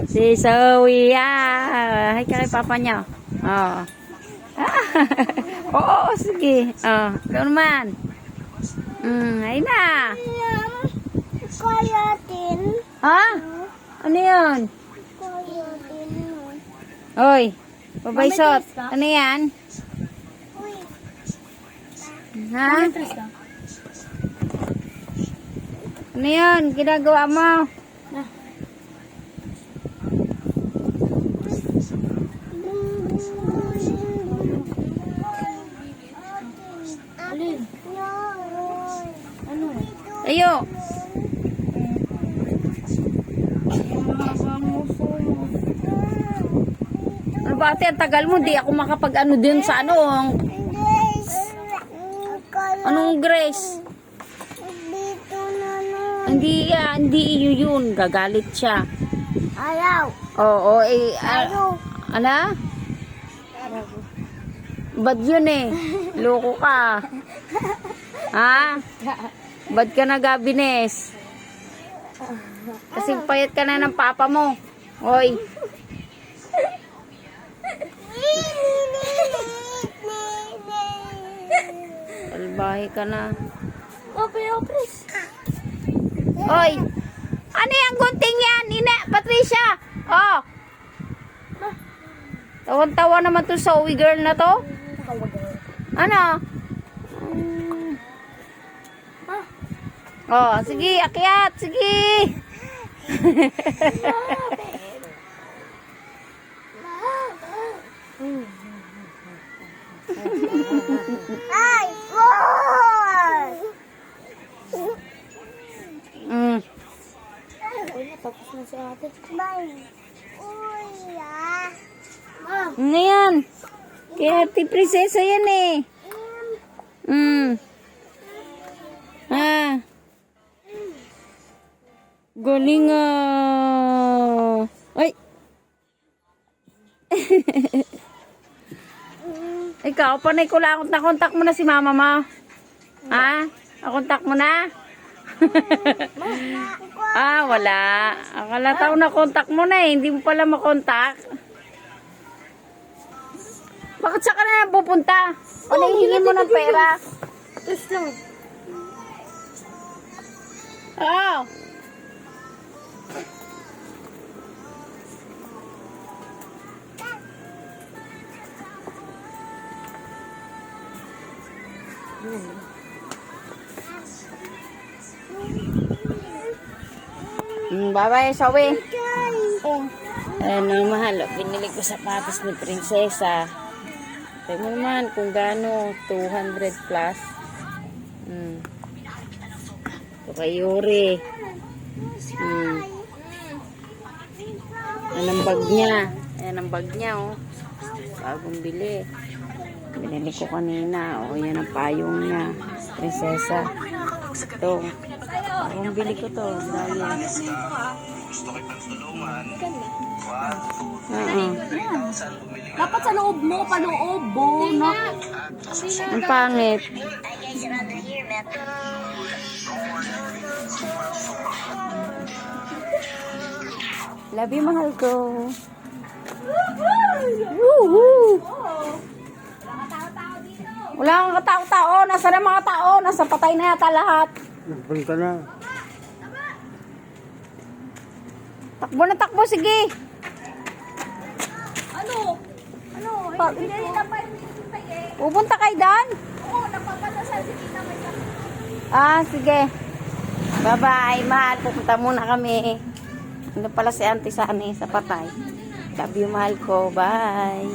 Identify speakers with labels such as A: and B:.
A: Si Zoe, Hi ka kay papa niya. Oh. Oo, sige. Oh, ikaw naman. Ay na.
B: Kayatin.
A: Ha? Ano yun?
B: Kayatin.
A: Oy, babaysot. Ano yan?
B: Uy.
A: Ha? Ano yun? Ginagawa mo?
B: Alin? Ano?
A: Tayo. Ano ba ate? Ang tagal mo. Di ako makapag-ano din sa ano. Anong Grace?
B: Dito na nun.
A: Hindi iyo yun. Gagalit siya.
B: Ayaw.
A: Oo,
B: Ayaw.
A: ano? Bad yun eh. Loko ka. Ha? Bad ka na, Gabines. Kasing payat ka na ng papa mo. Hoy. Salbahe ka na.
B: Opres.
A: Hoy. Ano yung gunting yan? Ina, Patricia. Oh. Tawan-tawa naman to sa uwi girl na to. Ano? Oh, sige, akyat, sige.
B: Ay! Boy! Tapos na si ate. Bye. Uy, Ma'am.
A: Ano yan? Kaya ati prinsesa yan eh. Galing Ay. Ikaw, panay ko lang. Nakontak mo na si mama mo. Ha? Nakontak mo na? Wala. Akala tao na kontak mo na eh. Hindi mo pala makontak. Bakit sa ka na pupunta? O nahihingin mo ng pera?
B: Tapos lang.
A: Oo. Bye-bye, Zoe. Ano, mahal. Binili ko sapatos ni Prinsesa. Tayo mo naman kung gaano. 200 plus. Ito kay Yuri. Yan ang bag niya. Yan ang bag niya, oh. Bagong bili. Binili ko kanina. O, yan ang payong niya. Prinsesa. Ito. Bagong bili ko to. Dahil.
B: Dapat sa loob mo, paloob mo. No?
A: Ang pangit. Love you, mahal ko. Woohoo! Wala kang katao-tao. Nasa na mga tao? Nasa patay na yata lahat.
C: Nagpunta na.
A: Takbo na takbo, sige.
B: Ano? Hindi na pa yung hintay eh.
A: Pupunta kayo doon?
B: Oo, napapatasal si Tita May.
A: Sige. Bye-bye, mahal. Pupunta muna kami. Ano pala si Auntie Sani sa patay. Love you, mahal ko. Bye.